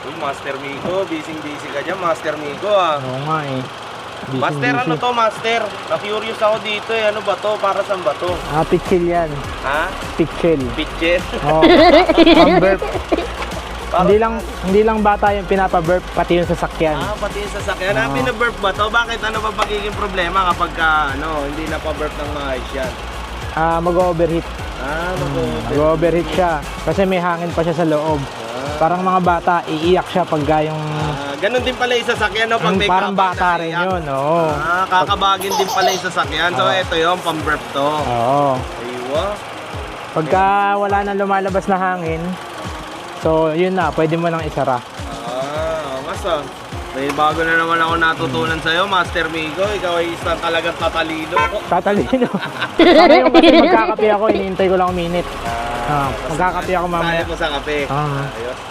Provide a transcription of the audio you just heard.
Uy, Master Migo, busy ka dyan, Master Migo ah. Oo nga eh. Master, ano to, Master? Na-curious ako dito eh. Ano ba to? Para saan ba to? Pitchel yan. Ha? Pitchel. Pitches? Oo. Pang-burp. Hindi lang bata yung pinapa-burp, pati yung sasakyan. Pati yung sasakyan. Pina-burp ba to? Bakit ano ba pagiging problema kapag hindi na pa-burp ng maayos yan? Mag-overheat. Mag-overheat siya. Kasi may hangin pa siya sa loob. Parang mga bata, iiyak siya pagka yung... Ganun din pala yung sasakyan, no? Pag may parang bata rin yun, oo. Kakabagin din pala yung sasakyan. So, ito yung pang-burp to. Oo. Aywa. Pagka wala nang lumalabas na hangin, so yun na, pwede mo nang isara. Mas may bago na naman ako natutunan sa'yo, Master Migo. Ikaw ay isang talagang tatalino. Tatalino. Sana yung kasi magkakape ako, iniintay ko lang uminit. Magkakape ako mamaya. Sali ko sa kape. Ayos.